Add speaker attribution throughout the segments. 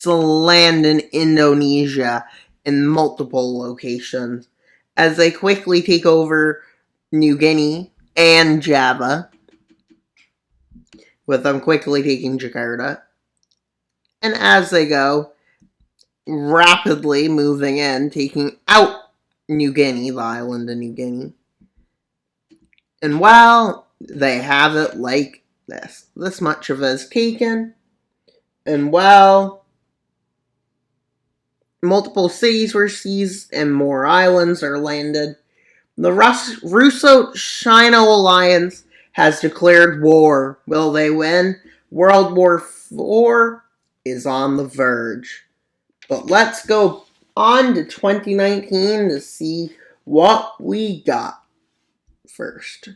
Speaker 1: to land in Indonesia in multiple locations as they quickly take over New Guinea and Java, with them quickly taking Jakarta. And as they go, rapidly moving in, taking out New Guinea, the island of New Guinea. And while they have it like this much of it is taken, and while multiple cities were seized and more islands are landed, the Russo Sino alliance has declared war. Will they win? World War IV is on the verge. But let's go on to 2019 to see what we got first.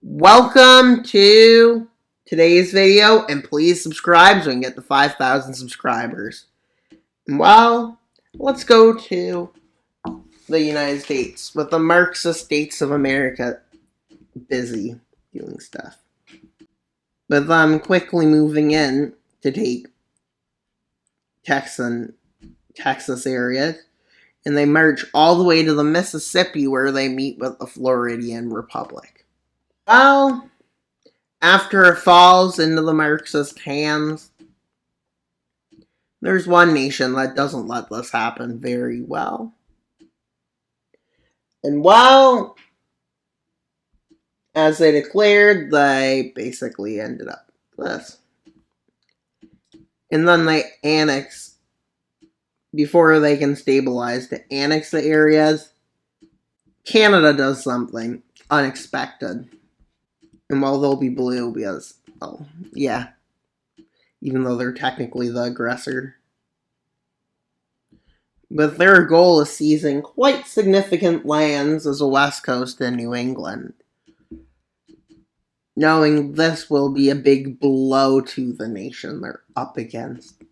Speaker 1: Welcome to today's video, and please subscribe so we can get to 5,000 subscribers. Well, let's go to the United States, with the Marxist states of America busy doing stuff. With them quickly moving in to take Texas areas, and they march all the way to the Mississippi where they meet with the Floridian Republic. Well, after it falls into the Marxist hands, there's one nation that doesn't let this happen very well. And well, as they declared, they basically ended up with this. And then they annex, before they can stabilize, to annex the areas. Canada does something unexpected. And well, they'll be blue because, oh, yeah, even though they're technically the aggressor. But their goal is seizing quite significant lands as the West Coast and New England, knowing this will be a big blow to the nation they're up against.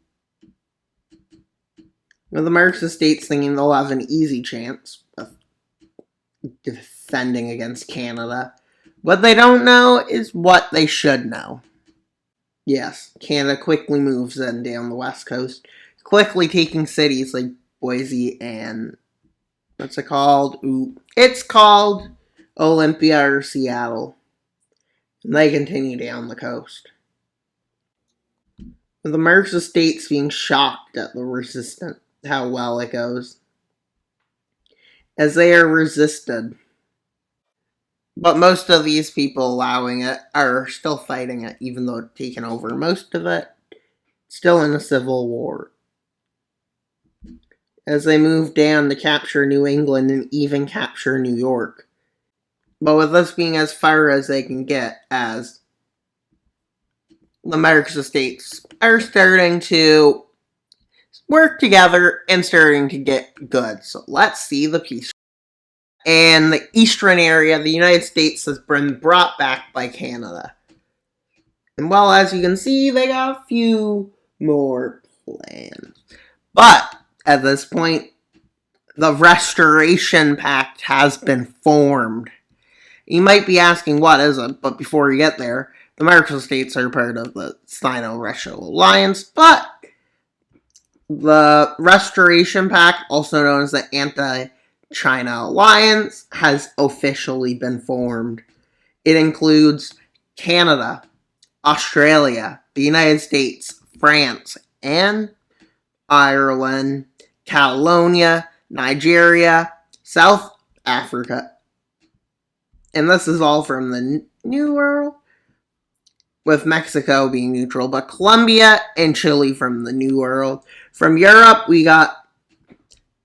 Speaker 1: With the Marxist states thinking they'll have an easy chance of defending against Canada, what they don't know is what they should know. Yes, Canada quickly moves in down the West Coast, quickly taking cities like Boise and, what's it called? It's called Olympia or Seattle. And they continue down the coast, with the Marxist states being shocked at the resistance, how well it goes, as they are resisted. But most of these people allowing it are still fighting it, even though it's taken over. Most of it still in a civil war, as they move down to capture New England and even capture New York. But with this being as far as they can get, as the Marxist states are starting to work together and starting to get good. So let's see the peace. And the eastern area, the United States has been brought back by Canada. And well, as you can see, they got a few more plans. But at this point, the Restoration Pact has been formed. You might be asking, what is it? But before you get there, the Marxist states are part of the Sino-Russo alliance, but the Restoration Pact, also known as the Anti-China Alliance, has officially been formed. It includes Canada, Australia, the United States, France, and Ireland, Catalonia, Nigeria, South Africa. And this is all from the New World, with Mexico being neutral, but Colombia and Chile from the New World. From Europe, we got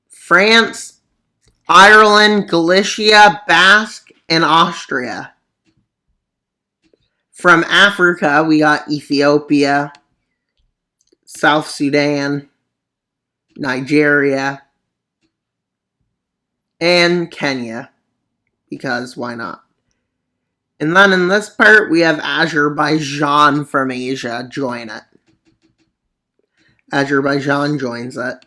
Speaker 1: France, Ireland, Galicia, Basque, and Austria. From Africa, we got Ethiopia, South Sudan, Nigeria, and Kenya, because why not? And then in this part, we have Azerbaijan from Asia join it. Azerbaijan joins it.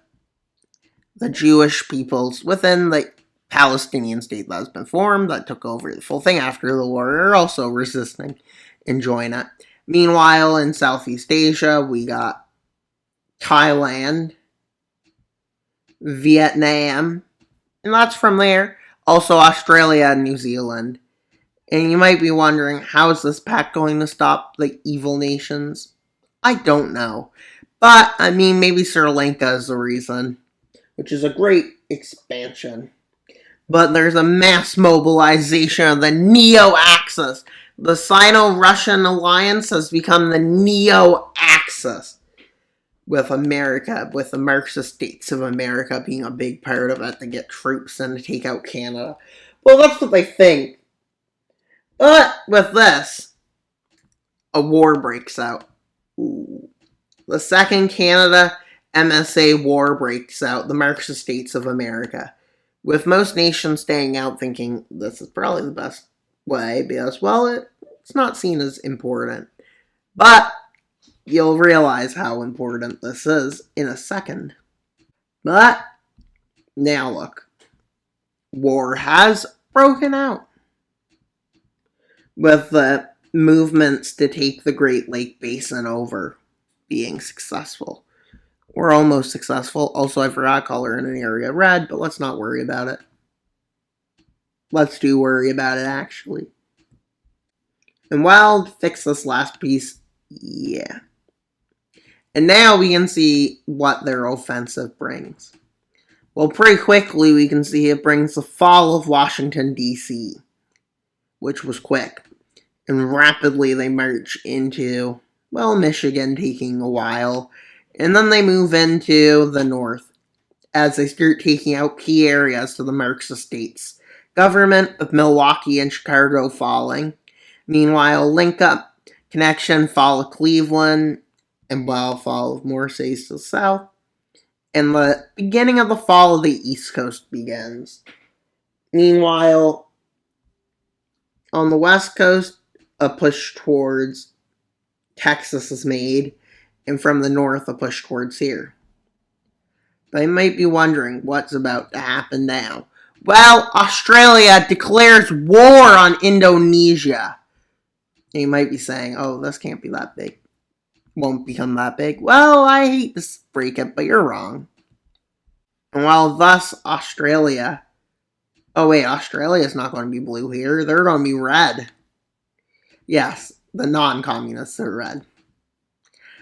Speaker 1: The Jewish peoples within the Palestinian state that has been formed, that took over the full thing after the war, are also resisting and join it. Meanwhile, in Southeast Asia, we got Thailand, Vietnam, and that's from there. Also Australia and New Zealand. And you might be wondering, how is this pact going to stop the evil nations? I don't know. But, I mean, maybe Sri Lanka is the reason, which is a great expansion. But there's a mass mobilization of the Neo-Axis. The Sino-Russian alliance has become the Neo-Axis, with America, with the Marxist states of America being a big part of it to get troops and to take out Canada. Well, that's what they think. But with this, a war breaks out. Ooh. The Second Canada MSA War breaks out, the Marxist states of America, with most nations staying out thinking this is probably the best way because, well, it's not seen as important. But you'll realize how important this is in a second. But now look, war has broken out, with the movements to take the Great Lake Basin over being successful. We're almost successful. Also, I forgot color in an area red, but let's not worry about it. Let's do worry about it, actually. And while fix this last piece, yeah. And now we can see what their offensive brings. Well, pretty quickly we can see it brings the fall of Washington, D.C., which was quick. And rapidly they march into, well, Michigan, taking a while. And then they move into the north as they start taking out key areas to the Marxist states. Government of Milwaukee and Chicago falling. Meanwhile, link up, connection, fall of Cleveland, and well, fall of more states to the south. And the beginning of the fall of the East Coast begins. Meanwhile, on the West Coast, a push towards Texas is made, and from the north, a push towards here. They might be wondering what's about to happen now. Well, Australia declares war on Indonesia. And you might be saying, oh, this can't be that big. Won't become that big. Well, I hate to break it, but you're wrong. And while thus Australia... Oh wait, Australia's not going to be blue here. They're going to be red. Yes, the non-communists are red.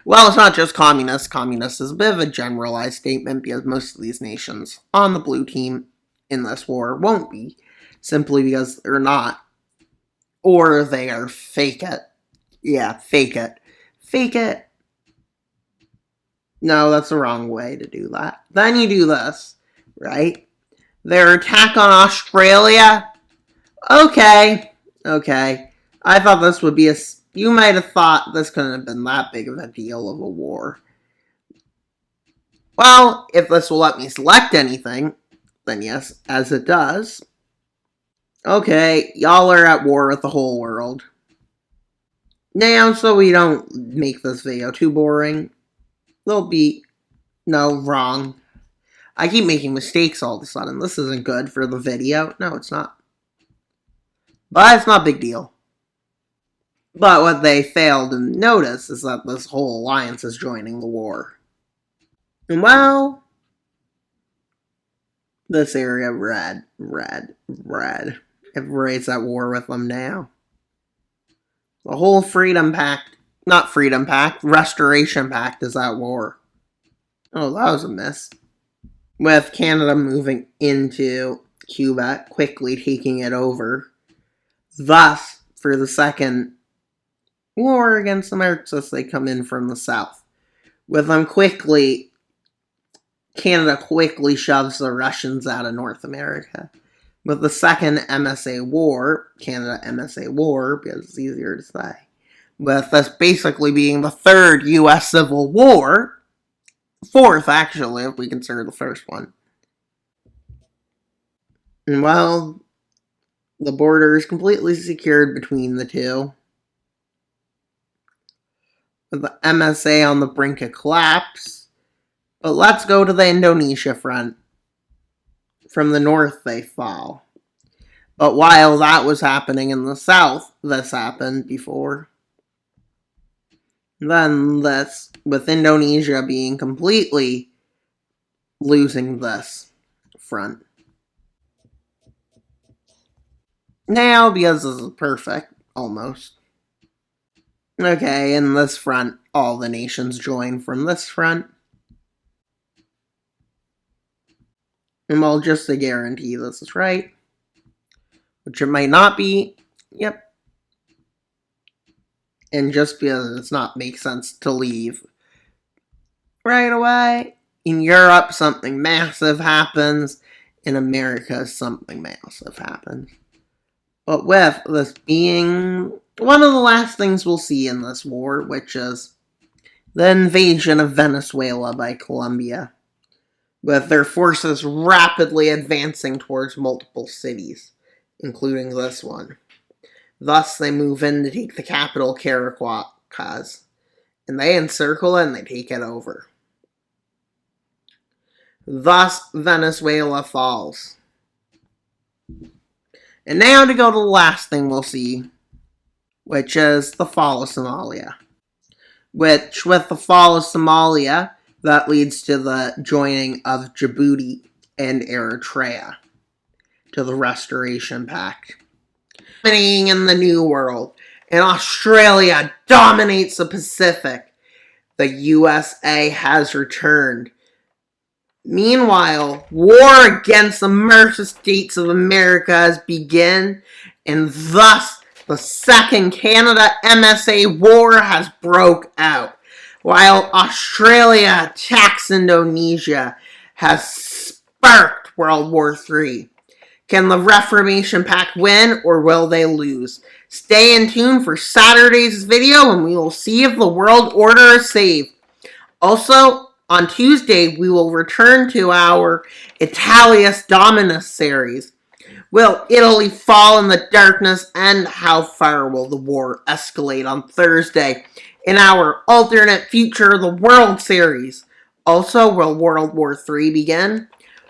Speaker 1: Well, it's not just communists. Communist is a bit of a generalized statement because most of these nations on the blue team in this war won't be, simply because they're not. Or they are fake it. Yeah, fake it. Fake it. No, that's the wrong way to do that. Then you do this, right? Their attack on Australia? Okay. I thought this would be you might have thought this couldn't have been that big of a deal of a war. Well, if this will let me select anything, then yes, as it does. Okay, y'all are at war with the whole world. Now, so we don't make this video too boring, there'll be... No, wrong. I keep making mistakes all of a sudden. This isn't good for the video. No, it's not. But it's not a big deal. But what they failed to notice is that this whole alliance is joining the war. And well, this area, red. Everybody's at war with them now. The whole Freedom Pact, not Freedom Pact, Restoration Pact is at war. Oh, that was a miss. With Canada moving into Cuba, quickly taking it over. Thus, for the second war against the Marxists, they come in from the south. With them Canada quickly shoves the Russians out of North America. With the second MSA war, Canada MSA war, because it's easier to say, with this basically being the third U.S. Civil War, fourth actually, if we consider the first one. And well, the border is completely secured between the two. With the MSA on the brink of collapse. But let's go to the Indonesia front. From the north they fall. But while that was happening in the south, this happened before. Then this, with Indonesia being completely losing this front. Now, because this is perfect, almost. Okay, in this front, all the nations join from this front. And well, just to guarantee this is right, which it might not be, yep. And just because it's not make sense to leave right away. In Europe, something massive happens. In America, something massive happens. But with this being one of the last things we'll see in this war, which is the invasion of Venezuela by Colombia, with their forces rapidly advancing towards multiple cities, including this one. Thus, they move in to take the capital, Caracas, and they encircle it and they take it over. Thus, Venezuela falls. And now to go to the last thing we'll see, which is the fall of Somalia. Which, with the fall of Somalia, that leads to the joining of Djibouti and Eritrea to the Restoration Pact. Dominating in the New World, and Australia dominates the Pacific. The USA has returned. Meanwhile, war against the Marxist states of America has begun, and thus the Second Canada MSA War has broke out, while Australia attacks Indonesia has sparked World War III. Can the Reformation Pact win, or will they lose? Stay in tune for Saturday's video, and we will see if the world order is saved. Also, on Tuesday, we will return to our Italius Dominus series. Will Italy fall in the darkness, and how far will the war escalate on Thursday in our alternate future, the World series? Also, will World War III begin?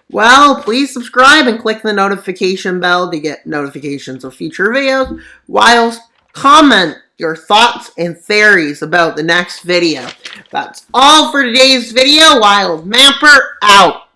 Speaker 1: Well, please subscribe and click the notification bell to get notifications of future videos, whilst comment your thoughts and theories about the next video. That's all for today's video. Wild Mapper out.